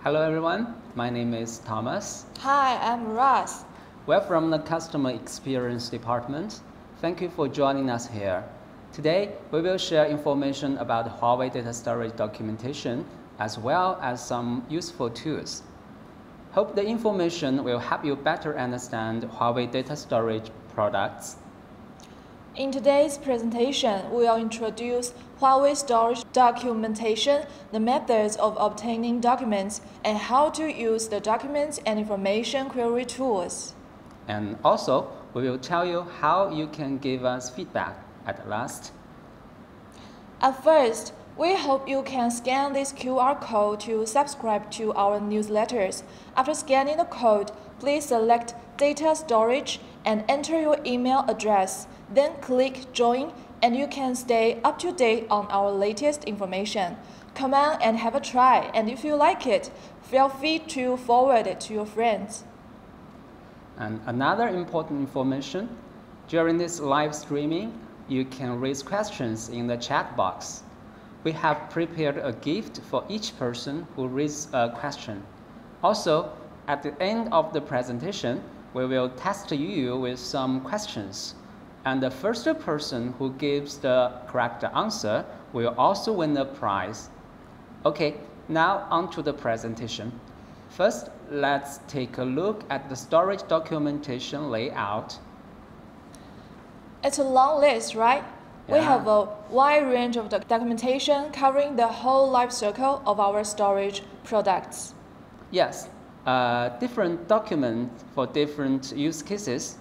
Hello everyone, my name is Thomas. Hi, I'm Ross. We're from the Customer Experience Department. Thank you for joining us here. Today, we will share information about Huawei data storage documentation as well as some useful tools. Hope the information will help you better understand Huawei data storage products. In today's presentation, we will introduce Huawei storage documentation, the methods of obtaining documents, and how to use the documents and information query tools. And also, we will tell you how you can give us feedback at last. At first, we hope you can scan this QR code to subscribe to our newsletters. After scanning the code, please select Data Storage and enter your email address. Then click Join and you can stay up to date on our latest information. Come on and have a try, and if you like it, feel free to forward it to your friends. And another important information, during this live streaming, you can raise questions in the chat box. We have prepared a gift for each person who raises a question. Also, at the end of the presentation, we will test you with some questions. And the first person who gives the correct answer will also win a prize. Okay, now on to the presentation. First, let's take a look at the storage documentation layout. It's a long list, right? Yeah. We have a wide range of documentation covering the whole life cycle of our storage products. Yes, different documents for different use cases.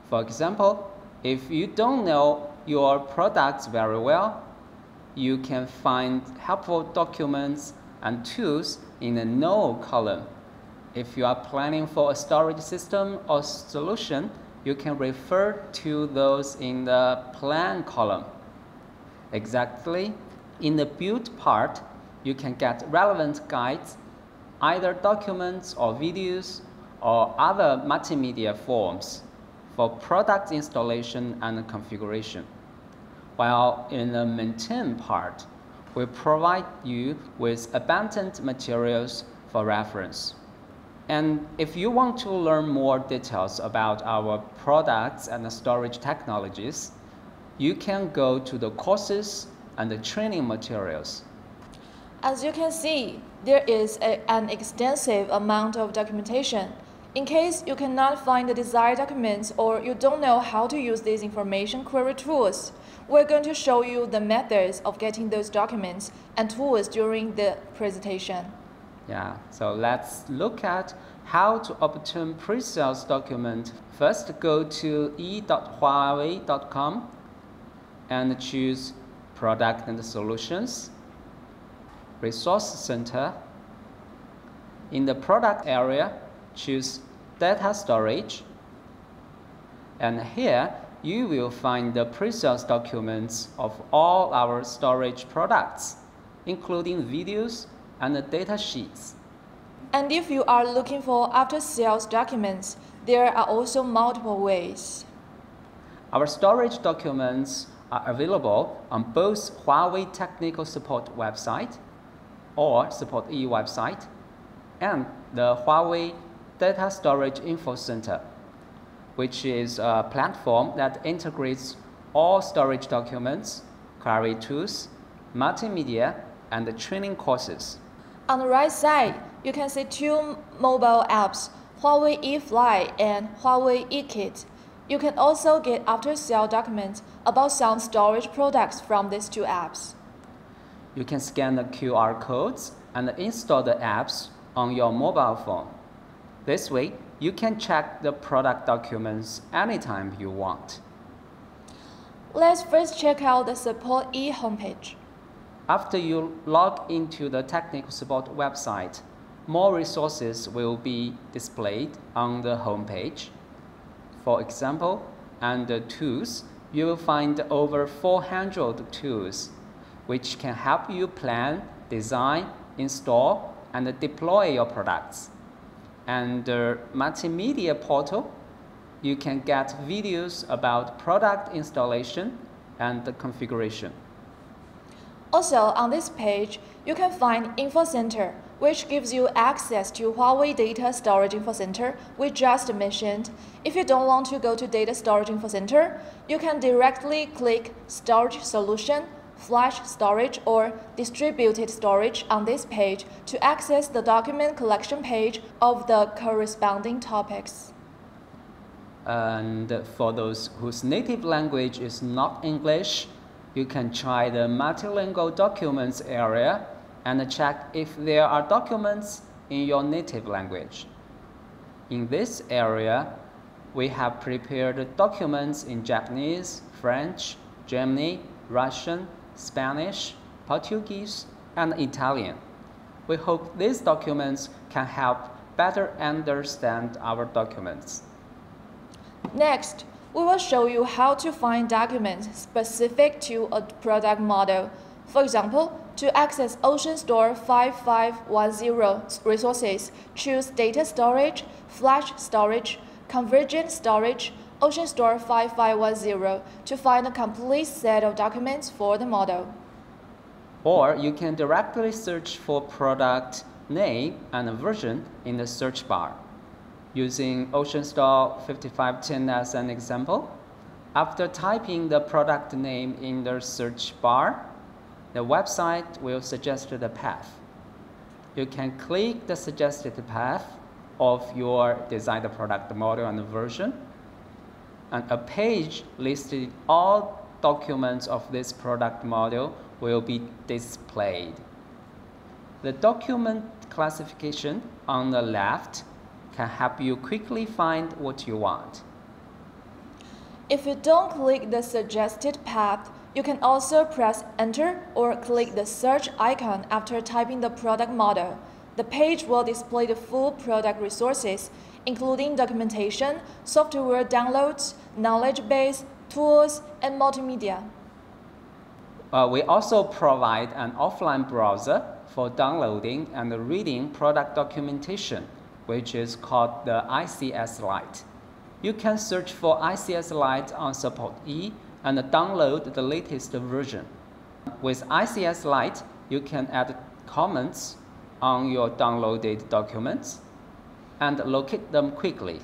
For example, if you don't know your products very well, you can find helpful documents and tools in the Know column. If you are planning for a storage system or solution, you can refer to those in the Plan column. Exactly, in the Build part, you can get relevant guides, either documents or videos or other multimedia forms for product installation and configuration. While in the Maintain part, we provide you with abundant materials for reference. And if you want to learn more details about our products and storage technologies, you can go to the courses and the training materials. As you can see, there is an extensive amount of documentation. In case you cannot find the desired documents or you don't know how to use these information query tools, we're going to show you the methods of getting those documents and tools during the presentation. Yeah, so let's look at how to obtain pre-sales document. First, go to e.huawei.com and choose Product and Solutions, Resource Center. In the product area, choose Data Storage. And here, you will find the pre-sales documents of all our storage products, including videos and the data sheets. And if you are looking for after-sales documents, there are also multiple ways. Our storage documents are available on both Huawei Technical Support website or Support E website and the Huawei Data Storage Info Center, which is a platform that integrates all storage documents, query tools, multimedia, and the training courses. On the right side, you can see two mobile apps, Huawei eFly and Huawei eKit. You can also get after-sale documents about some storage products from these two apps. You can scan the QR codes and install the apps on your mobile phone. This way, you can check the product documents anytime you want. Let's first check out the Support E homepage. After you log into the technical support website, more resources will be displayed on the homepage. For example, under Tools, you will find over 400 tools, which can help you plan, design, install, and deploy your products. And the Multimedia portal, you can get videos about product installation and the configuration. Also, on this page, you can find Info Center, which gives you access to Huawei Data Storage Info Center we just mentioned. If you don't want to go to Data Storage Info Center, you can directly click Storage Solution, Flash Storage, or Distributed Storage on this page to access the document collection page of the corresponding topics. And for those whose native language is not English, you can try the multilingual documents area and check if there are documents in your native language. In this area, we have prepared documents in Japanese, French, German, Russian, Spanish, Portuguese, and Italian. We hope these documents can help better understand our documents. Next, we will show you how to find documents specific to a product model. For example, to access OceanStor 5510 resources, choose Data Storage, Flash Storage, Convergent Storage, OceanStor 5510 to find a complete set of documents for the model. Or you can directly search for product name and version in the search bar. Using OceanStor 5510 as an example, after typing the product name in the search bar, the website will suggest the path. You can click the suggested path of your desired product model and version, and a page listing all documents of this product model will be displayed. The document classification on the left can help you quickly find what you want. If you don't click the suggested path, you can also press Enter or click the search icon after typing the product model. The page will display the full product resources, including documentation, software downloads, knowledge base, tools, and multimedia. We also provide an offline browser for downloading and reading product documentation, which is called the ICS Lite. You can search for ICS Lite on Support E and download the latest version. With ICS Lite, you can add comments on your downloaded documents and locate them quickly.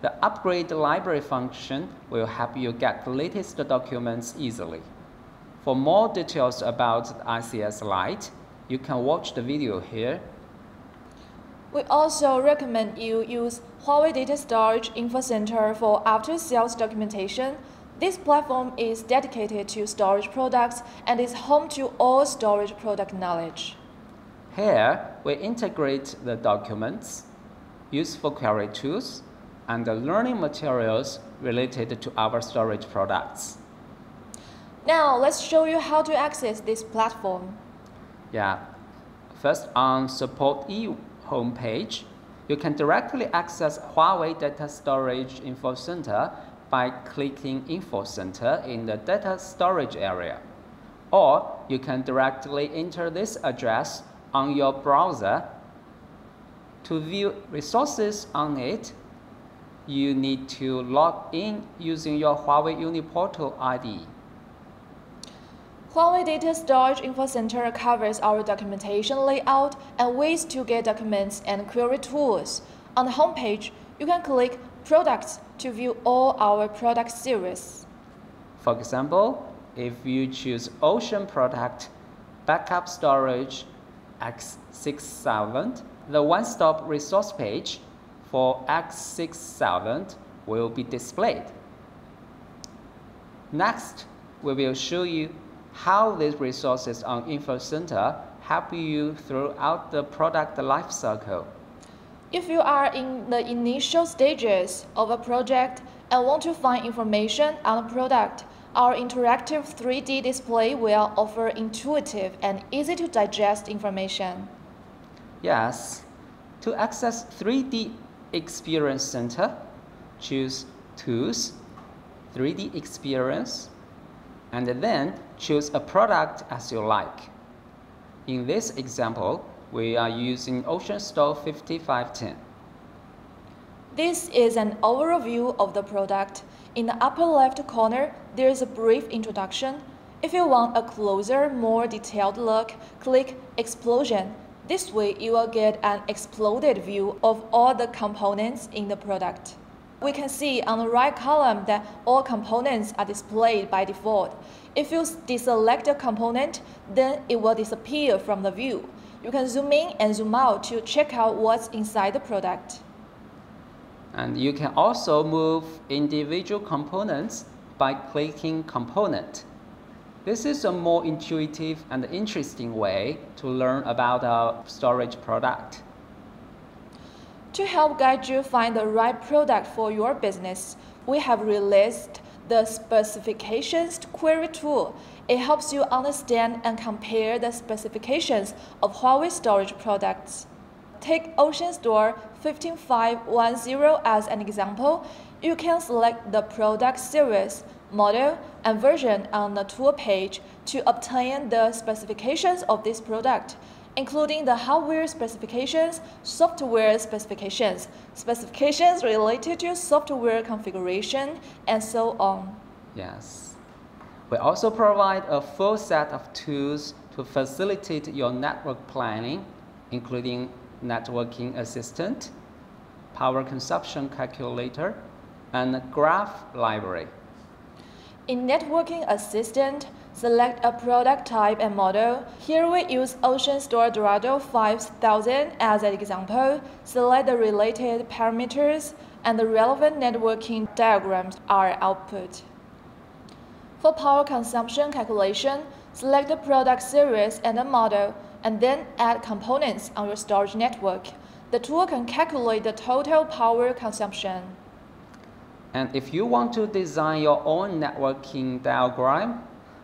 The Upgrade Library function will help you get the latest documents easily. For more details about ICS Lite, you can watch the video here. We also recommend you use Huawei Data Storage Info Center for after-sales documentation. This platform is dedicated to storage products and is home to all storage product knowledge. Here, we integrate the documents, useful query tools, and the learning materials related to our storage products. Now, let's show you how to access this platform. First, on Support E homepage, you can directly access Huawei Data Storage Info Center by clicking Info Center in the Data Storage area. Or you can directly enter this address on your browser. To view resources on it, you need to log in using your Huawei Uniportal ID. Huawei Data Storage Info Center covers our documentation layout and ways to get documents and query tools. On the homepage, you can click Products to view all our product series. For example, if you choose Ocean Product Backup Storage X6000, the one-stop resource page for X6000 will be displayed. Next, we will show you how these resources on Info Center help you throughout the product lifecycle. If you are in the initial stages of a project and want to find information on a product, our interactive 3D display will offer intuitive and easy to digest information. Yes, to access 3D Experience Center, choose Tools, 3D Experience, and then choose a product as you like. In this example, we are using OceanStor 5510. This is an overview of the product. In the upper left corner, there is a brief introduction. If you want a closer, more detailed look, click Explosion. This way, you will get an exploded view of all the components in the product. We can see on the right column that all components are displayed by default. If you deselect a component, then it will disappear from the view. You can zoom in and zoom out to check out what's inside the product. And you can also move individual components by clicking Component. This is a more intuitive and interesting way to learn about a storage product. To help guide you find the right product for your business, we have released the Specifications Query tool. It helps you understand and compare the specifications of Huawei storage products. Take OceanStor 15510 as an example. You can select the product series, model, and version on the tool page to obtain the specifications of this product, including the hardware specifications, software specifications, specifications related to software configuration, and so on. Yes. We also provide a full set of tools to facilitate your network planning, including networking assistant, power consumption calculator, and graph library. In Networking Assistant, select a product type and model. Here we use OceanStor Dorado 5000 as an example. Select the related parameters and the relevant networking diagrams are output. For power consumption calculation, select the product series and the model, and then add components on your storage network. The tool can calculate the total power consumption. And if you want to design your own networking diagram,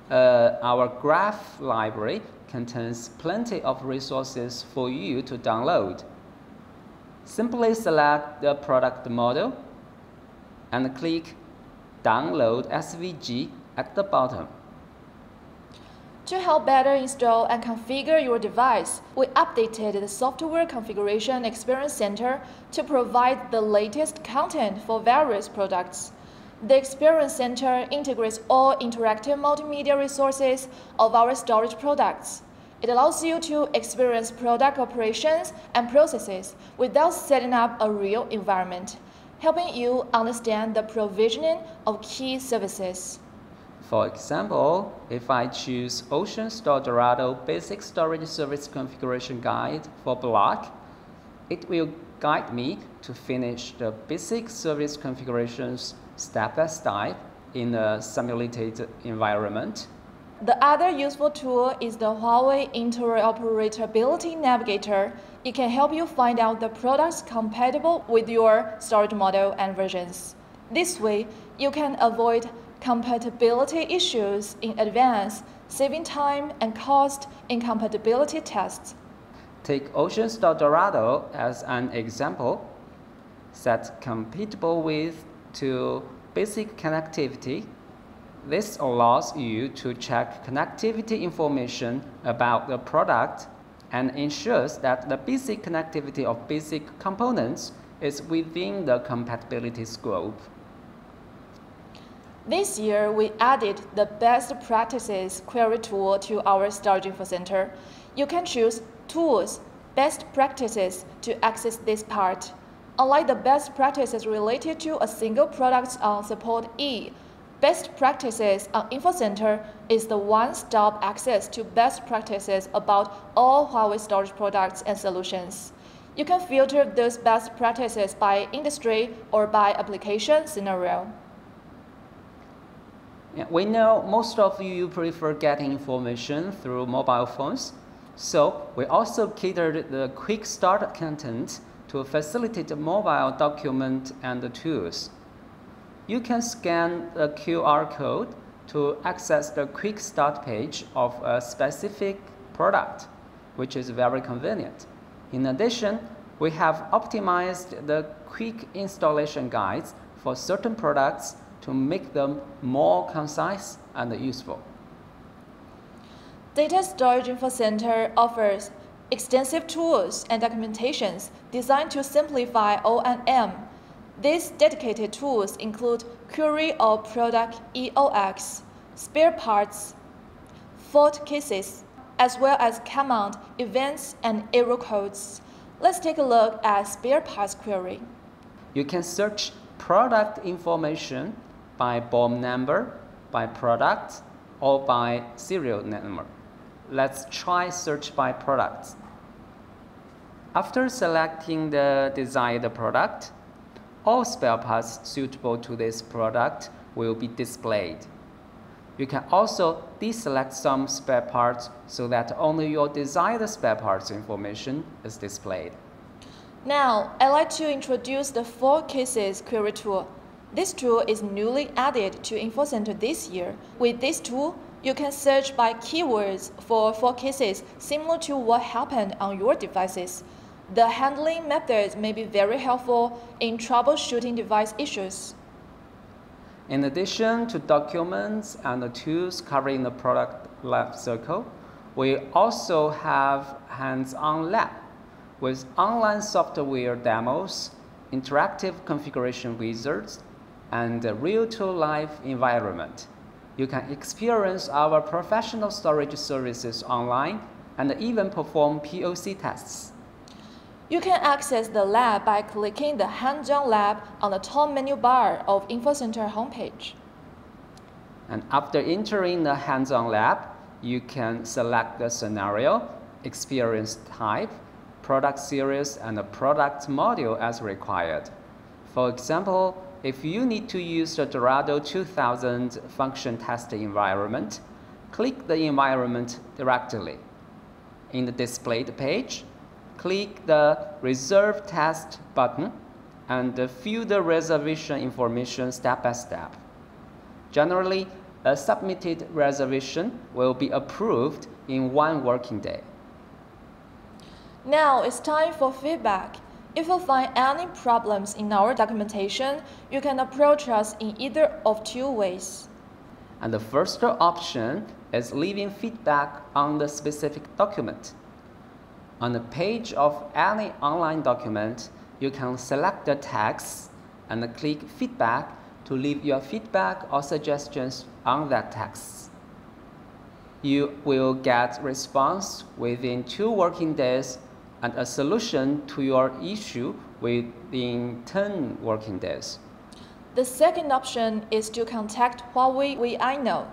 our graph library contains plenty of resources for you to download. Simply select the product model and click Download SVG at the bottom. To help better install and configure your device, we updated the Software Configuration Experience Center to provide the latest content for various products. The Experience Center integrates all interactive multimedia resources of our storage products. It allows you to experience product operations and processes without setting up a real environment, helping you understand the provisioning of key services. For example, if I choose OceanStor Dorado Basic Storage Service Configuration Guide for block, it will guide me to finish the basic service configurations step by step in a simulated environment. The other useful tool is the Huawei Interoperability Navigator. It can help you find out the products compatible with your storage model and versions. This way, you can avoid compatibility issues in advance, saving time and cost in compatibility tests. Take OceanStor Dorado as an example. Set compatible with to basic connectivity. This allows you to check connectivity information about the product and ensures that the basic connectivity of basic components is within the compatibility scope. This year, we added the Best Practices query tool to our Storage Info Center. You can choose Tools, Best Practices to access this part. Unlike the best practices related to a single product on Support E, Best Practices on Info Center is the one-stop access to best practices about all Huawei storage products and solutions. You can filter those best practices by industry or by application scenario. Yeah, we know most of you prefer getting information through mobile phones, so we also catered the quick start content to facilitate the mobile document and the tools. You can scan the QR code to access the quick start page of a specific product, which is very convenient. In addition, we have optimized the quick installation guides for certain products to make them more concise and useful. Data Storage Info Center offers extensive tools and documentations designed to simplify O&M. These dedicated tools include Query of Product EOX, spare parts, fault cases, as well as command, events, and error codes. Let's take a look at spare parts query. You can search product information by BOM number, by product, or by serial number. Let's try search by product. After selecting the desired product, all spare parts suitable to this product will be displayed. You can also deselect some spare parts so that only your desired spare parts information is displayed. Now, I'd like to introduce the 4 cases query tool. This tool is newly added to InfoCenter this year. With this tool, you can search by keywords for 4 cases similar to what happened on your devices. The handling methods may be very helpful in troubleshooting device issues. In addition to documents and the tools covering the product life cycle, we also have hands-on lab with online software demos, interactive configuration wizards, and a real-to-life environment. You can experience our professional storage services online and even perform POC tests. You can access the lab by clicking the Hands-on Lab on the top menu bar of InfoCenter homepage. And after entering the hands-on lab, you can select the scenario, experience type, product series, and the product module as required. For example, if you need to use the Dorado 2000 function test environment, click the environment directly. In the displayed page, click the Reserve Test button and fill the reservation information step by step. Generally, a submitted reservation will be approved in 1 working day. Now it's time for feedback. If you find any problems in our documentation, you can approach us in either of 2 ways. And the first option is leaving feedback on the specific document. On the page of any online document, you can select the text and click Feedback to leave your feedback or suggestions on that text. You will get response within 2 working days and a solution to your issue within 10 working days. The second option is to contact Huawei WeIKnow,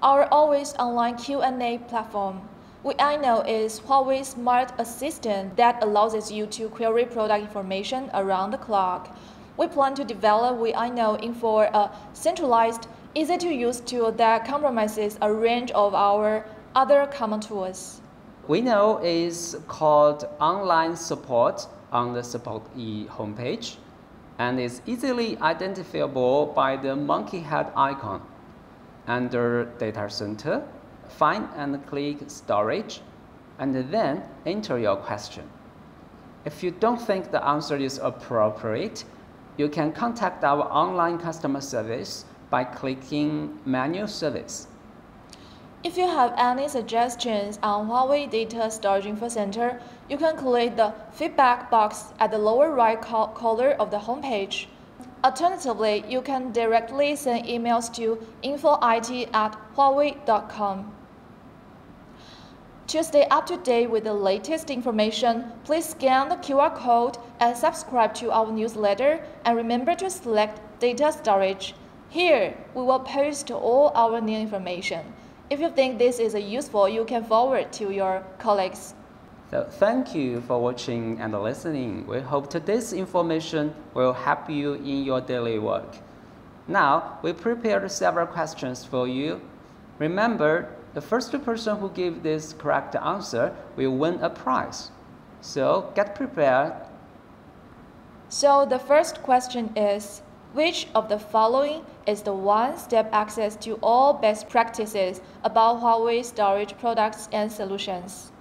our always online Q&A platform. WeIKnow is Huawei's smart assistant that allows you to query product information around the clock. We plan to develop WeIKnow for a centralized, easy-to-use tool that compromises a range of our other common tools. WeIKnow is called Online Support on the Support E homepage and is easily identifiable by the monkey head icon. Under Data Center, find and click Storage, and then enter your question. If you don't think the answer is appropriate, you can contact our online customer service by clicking Manual Service. If you have any suggestions on Huawei Data Storage InfoCenter, you can click the feedback box at the lower right corner of the homepage. Alternatively, you can directly send emails to info.it@huawei.com. To stay up to date with the latest information, please scan the QR code and subscribe to our newsletter, and remember to select Data Storage. Here, we will post all our new information. If you think this is useful, you can forward to your colleagues. So thank you for watching and listening. We hope today's information will help you in your daily work. Now, we prepared several questions for you. Remember, the first person who gives this correct answer will win a prize. So get prepared. So the first question is, which of the following is the one-step access to all best practices about Huawei storage products and solutions?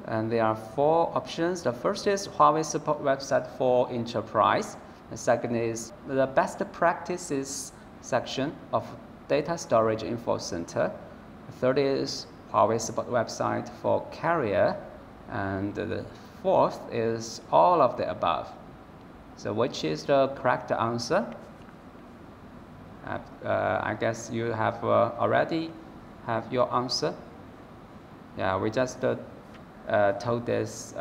And there are 4 options. The first is Huawei support website for enterprise. The second is the best practices section of Data Storage Info Center. The third is Huawei support website for carrier. And the fourth is all of the above. So which is the correct answer? I guess you have already have your answer. Yeah, we just told this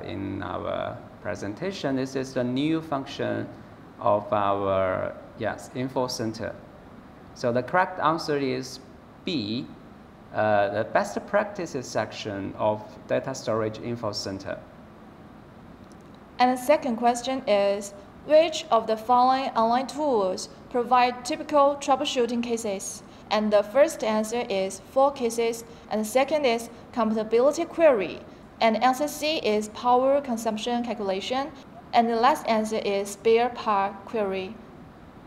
in our presentation. This is the new function of our info center. So the correct answer is B, the best practices section of data storage info center. And the second question is, which of the following online tools provide typical troubleshooting cases? And the first answer is 4 cases, and the second is compatibility query, and answer C is power consumption calculation, and the last answer is spare part query.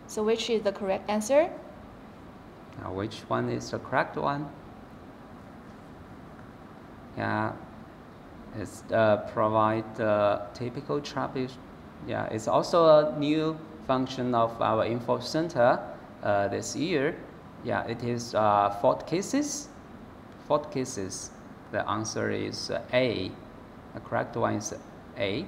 So which is the correct answer? Now, which one is the correct one? Yeah, it's provide typical trouble. Yeah, it's also a new function of our info center this year. Yeah, it is 4 cases. 4 cases. The answer is A. The correct one is A.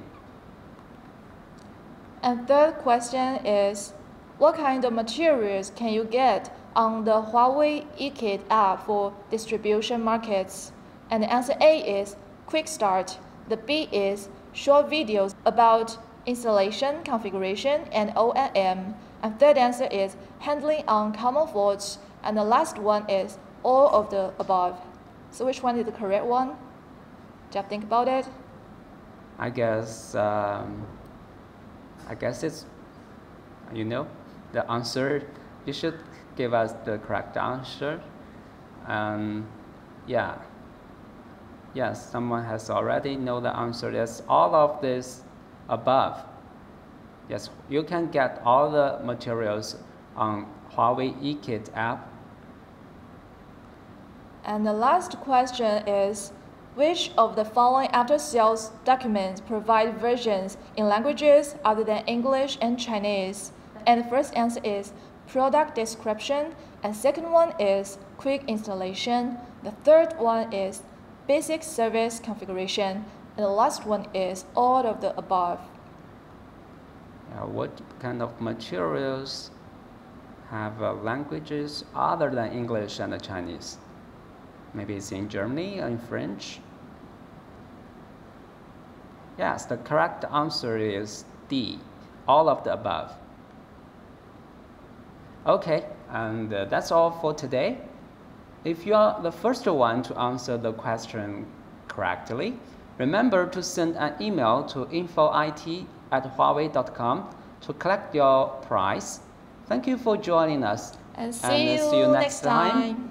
And third question is, what kind of materials can you get on the Huawei eKit app for distribution markets? And the answer A is quick start. The B is short videos about installation, configuration, and O&M. And third answer is handling on common faults. And the last one is all of the above. So which one is the correct one? Just think about it. I guess it's, the answer. You should give us the correct answer. Yes, someone has already know the answer. Yes, all of this above. Yes, you can get all the materials on Huawei eKit app. And the last question is, which of the following after-sales documents provide versions in languages other than English and Chinese? And the first answer is product description, and second one is quick installation. The third one is basic service configuration, and the last one is all of the above. What kind of materials have languages other than English and Chinese? Maybe it's in Germany or in French? Yes, the correct answer is D, all of the above. Okay, and that's all for today. If you are the first one to answer the question correctly, remember to send an email to info@huawei.com to collect your prize. Thank you for joining us, And see you next time.